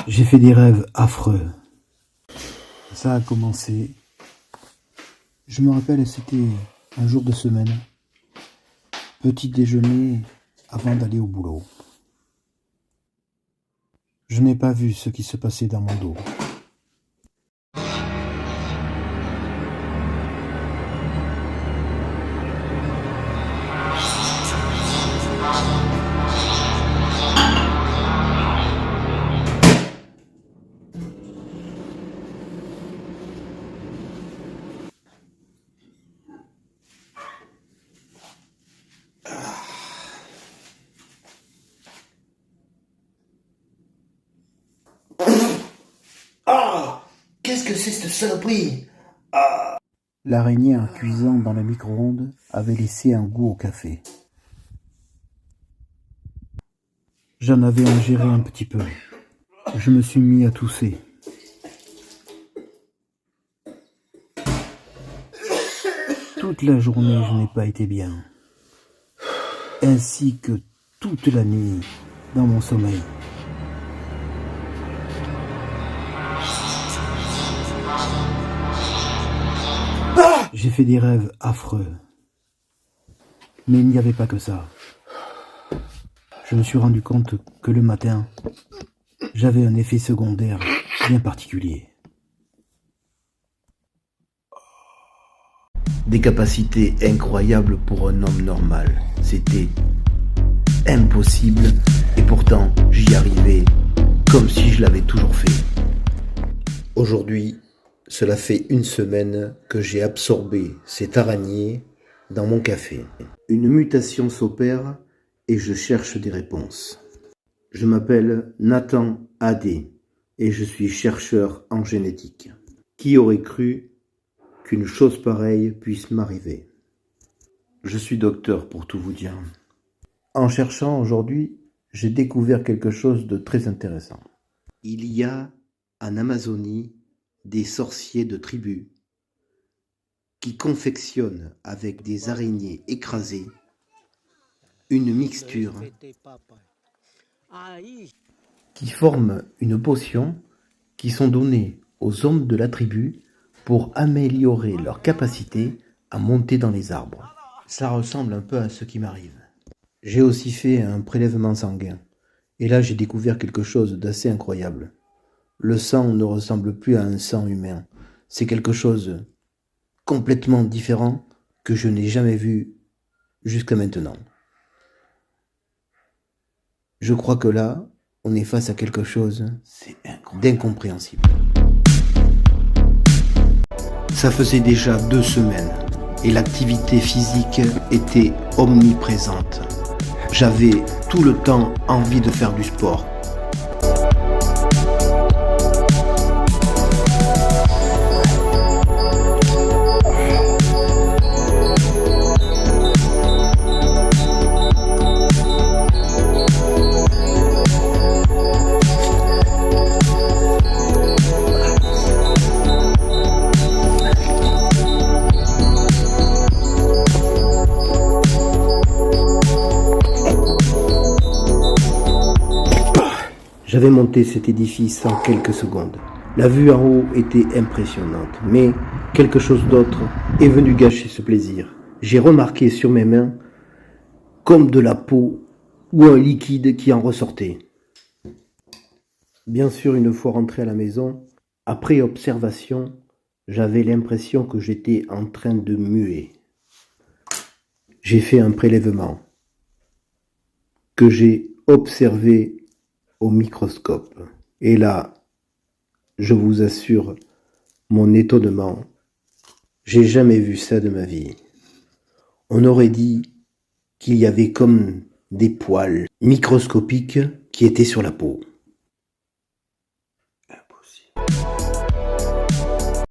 J'ai fait des rêves affreux. Ça a commencé. Je me rappelle, c'était un jour de semaine. Petit déjeuner avant d'aller au boulot. Je n'ai pas vu ce qui se passait dans mon dos. Ah! Qu'est-ce que c'est cette saloperie? L'araignée en cuisant dans le micro-ondes avait laissé un goût au café. J'en avais ingéré un petit peu. Je me suis mis à tousser. Toute la journée, je n'ai pas été bien. Ainsi que toute la nuit dans mon sommeil. J'ai fait des rêves affreux. Mais il n'y avait pas que ça. Je me suis rendu compte que le matin, j'avais un effet secondaire bien particulier. Des capacités incroyables pour un homme normal. C'était impossible et pourtant j'y arrivais comme si je l'avais toujours fait. Aujourd'hui, cela fait une semaine que j'ai absorbé cette araignée dans mon café. Une mutation s'opère et je cherche des réponses. Je m'appelle Nathan Adé et je suis chercheur en génétique. Qui aurait cru qu'une chose pareille puisse m'arriver? Je suis docteur pour tout vous dire. En cherchant aujourd'hui, j'ai découvert quelque chose de très intéressant. Il y a en Amazonie des sorciers de tribus qui confectionnent avec des araignées écrasées une mixture qui forme une potion qui sont données aux hommes de la tribu pour améliorer leur capacité à monter dans les arbres. Ça ressemble un peu à ce qui m'arrive. J'ai aussi fait un prélèvement sanguin et là j'ai découvert quelque chose d'assez incroyable. Le sang ne ressemble plus à un sang humain. C'est quelque chose complètement différent que je n'ai jamais vu jusqu'à maintenant. Je crois que là, on est face à quelque chose d'incompréhensible. Ça faisait déjà 2 semaines et l'activité physique était omniprésente. J'avais tout le temps envie de faire du sport. J'avais monté cet édifice en quelques secondes. La vue en haut était impressionnante, mais quelque chose d'autre est venu gâcher ce plaisir. J'ai remarqué sur mes mains comme de la peau ou un liquide qui en ressortait. Bien sûr, une fois rentré à la maison, après observation, j'avais l'impression que j'étais en train de muer. J'ai fait un prélèvement que j'ai observé au microscope. Et là, je vous assure mon étonnement. J'ai jamais vu ça de ma vie. On aurait dit qu'il y avait comme des poils microscopiques qui étaient sur la peau.